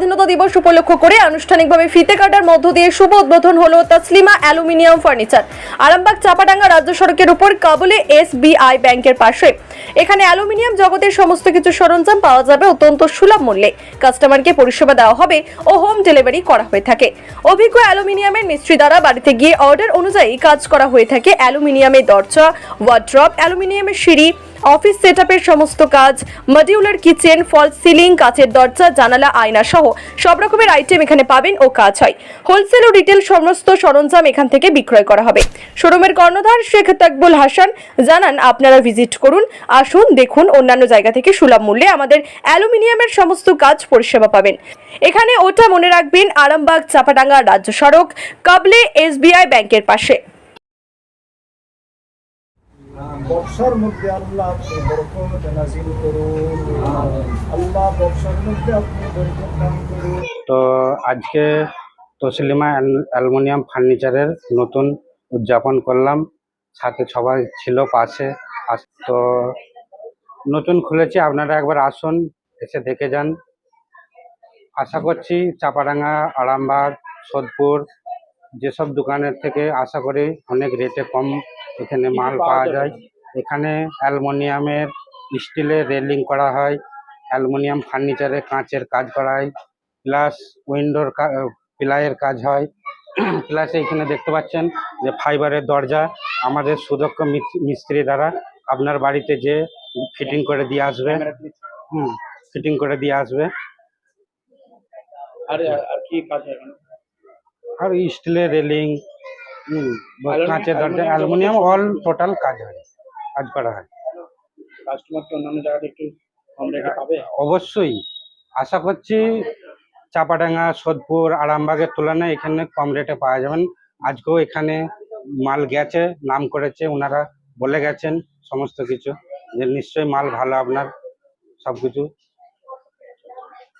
স্বাধীনতা দিবস উপলক্ষ করে আনুষ্ঠানিকভাবে ফিতে কাটার মধ্য দিয়ে শুভ উদ্বোধন হলো তসলিমা অ্যালুমিনিয়াম ফার্নিচার। আরামবাগ চাপাডাঙ্গা রাজ্য সড়কের উপর কাবুলে SBI ব্যাংকের পাশে। এখানে অ্যালুমিনিয়াম জগতের সমস্ত কিছু সরঞ্জাম পাওয়া যাবে অত্যন্ত সুলভ মূল্যে। কাস্টমারকে পরিষেবা দেওয়া হবে ও হোম ডেলিভারি করা হয়ে থাকে। অভিজ্ঞ অ্যালুমিনিয়ামের মিস্ত্রি দ্বারা বাড়িতে গিয়ে অর্ডার অনুযায়ী কাজ করা হয়ে থাকে। অ্যালুমিনিয়ামের দরজা, ওয়ার্ড্রপ, অ্যালুমিনিয়ামের সিঁড়ি, অফিস সেটআপের সমস্ত কাজ, মডিউলার কিচেন, ফলস সিলিং, কাচের দরজা, জানালা, আয়না সহ সব রকমের আইটেম এখানে পাবেন ও কাজ হয়। হোলসেল ও রিটেল সমস্ত সরঞ্জাম এখান থেকে বিক্রয় করা হবে। শোরুমের কর্ণধার শেখ তাকবুল হাসান জানান, আপনারা ভিজিট করুন, আসুন, দেখুন, অন্যান্য জায়গা থেকে সুলভ মূল্যে আমাদের অ্যালুমিনিয়ামের সমস্ত কাজ পরিষেবা পাবেন এখানে। ওটা মনে রাখবেন, আরামবাগ চাপাডাঙ্গা রাজ্য সড়ক, কাবলে SBI ব্যাংকের পাশে। ব্যবসার মধ্যে আল্লাহ আপনি বরকত নাযিল করুন। আল্লাহ ব্যবসার মধ্যে আপনি বরকত দান করুন। তো আজকে তসলিমা অ্যালুমিনিয়াম ফার্নিচারের নতুন উদযাপন করলাম, সাথে সবাই ছিল পাশে। তো নতুন খুলেছে, আপনারা একবার আসুন, এসে দেখে যান। আশা করছি চাপাডাঙ্গা, আরামবাগ, সোদপুর যেসব দোকানের থেকে আশা করি অনেক রেটে কম এখানে মাল পাওয়া যায়। এখানে অ্যালুমিনিয়ামের, স্টিলের রেলিং করা হয়, অ্যালুমিনিয়াম ফার্নিচারে কাঁচের কাজ করা হয়, প্লাস উইন্ডোর প্লাইয়ের কাজ হয়। প্লাস এইখানে দেখতে পাচ্ছেন যে ফাইবারের দরজা আমাদের সুদক্ষ মিস্ত্রি দ্বারা আপনার বাড়িতে যে ফিটিং করে দিয়ে আসবে। ফিটিং করে দিয়ে আসবে। আর স্টিলের রেলিং, কাঁচের দরজা, অ্যালুমিনিয়াম অল টোটাল কাজ করা হয়। কাস্টমারকে অন্যান্য জায়গাতে একটু কম রেটে পাবে? অবশ্যই আশা করছি চাপাডাঙ্গা, সোদপুর, আরামবাগের তুলনায় এখানে কম রেটে পাওয়া যাবেন। আজকেও এখানে মাল গেছে, নাম করেছে, ওনারা বলে গেছেন সমস্ত কিছু, যে নিশ্চয়ই মাল ভালো আপনার সবকিছু।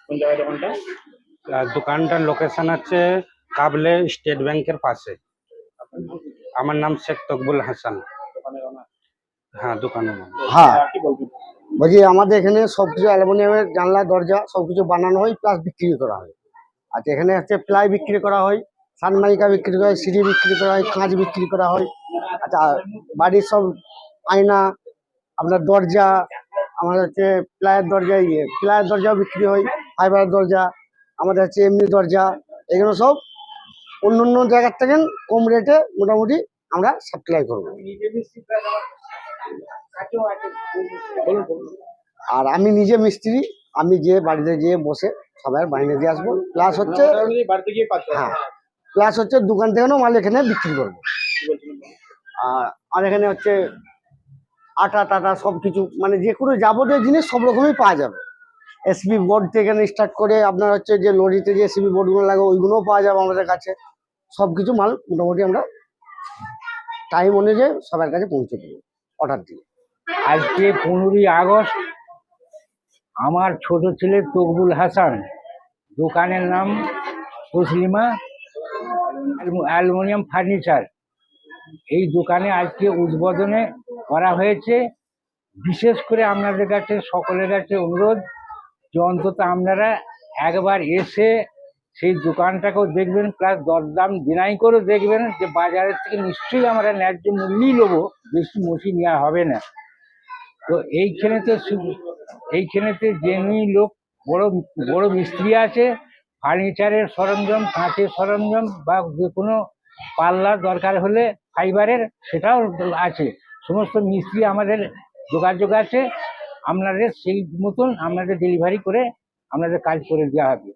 কোন জায়গায় দোকানটা? দোকানটার লোকেশন হচ্ছে কাবলে স্টেট ব্যাংকের পাশে। আমার নাম শেখ তকবুল হাসান। হ্যাঁ, দোকানের নাম। হ্যাঁ, বলছি আমাদের এখানে সবকিছু অ্যালুমিনিয়ামের জানলা, দরজা সবকিছু বানানো হয় প্লাস বিক্রি করা হয়। আচ্ছা, এখানে হচ্ছে প্লাই বিক্রি করা হয়, সানমাইকা বিক্রি করা হয়, সিঁড়ি বিক্রি করা হয়, কাঁচ বিক্রি করা হয়। আচ্ছা, বাড়ির সব আয়না, আপনার দরজা, আমাদের হচ্ছে প্লাইয়ের দরজাও বিক্রি হয়, ফাইবারের দরজা, আমাদের হচ্ছে এমনি দরজা। এগুলো সব অন্য অন্য জায়গার থেকে কম রেটে মোটামুটি আমরা সাপ্লাই করবো। আর আমি নিজে মিস্ত্রি, আমি যে বাড়িতে গিয়ে বসে সবাই বানিয়ে দিয়ে আসবো। প্লাস হচ্ছে হ্যাঁ, প্লাস হচ্ছে দোকান থেকেও মাল এখানে বিক্রি করবো। আর এখানে হচ্ছে আটা টাটা সব কিছু, মানে যে কোনো যাবতীয় জিনিস সব রকমই পাওয়া যাবে। SB বোর্ড থেকে স্টার্ট করে আপনার হচ্ছে যে লরিতে যে SB বোর্ডগুলো লাগে ওইগুলোও পাওয়া যাবে আমাদের কাছে। সব কিছু মাল মোটামুটি আমরা টাইম অনুযায়ী সবার কাছে পৌঁছে দেবো অর্ডার দিয়ে। আজকে 15ই আগস্ট, আমার ছোট ছেলে তকবুল হাসান, দোকানের নাম তসলিমা অ্যালুমিনিয়াম ফার্নিচার। এই দোকানে আজকে উদ্বোধনে করা হয়েছে। বিশেষ করে আপনাদের কাছে, সকলের কাছে অনুরোধ যে অন্তত আপনারা একবার এসে সেই দোকানটাকেও দেখবেন, প্লাস দরদাম দিনাই করেও দেখবেন, যে বাজারের থেকে নিশ্চয়ই আমরা ন্যায্য মূল্যই নেবো, বেশি মশি নেওয়া হবে না। তো এইখানেতে জেনুইন লোক, বড় বড় মিস্ত্রি আছে, ফার্নিচারের সরঞ্জাম, কাঁচের সরঞ্জাম বা যে কোনো পাল্লার দরকার হলে ফাইবারের, সেটাও আছে। সমস্ত মিস্ত্রি আমাদের যোগাযোগ আছে, আপনাদের সেই মতন আপনাদের ডেলিভারি করে আপনাদের কাজ করে দেওয়া হবে।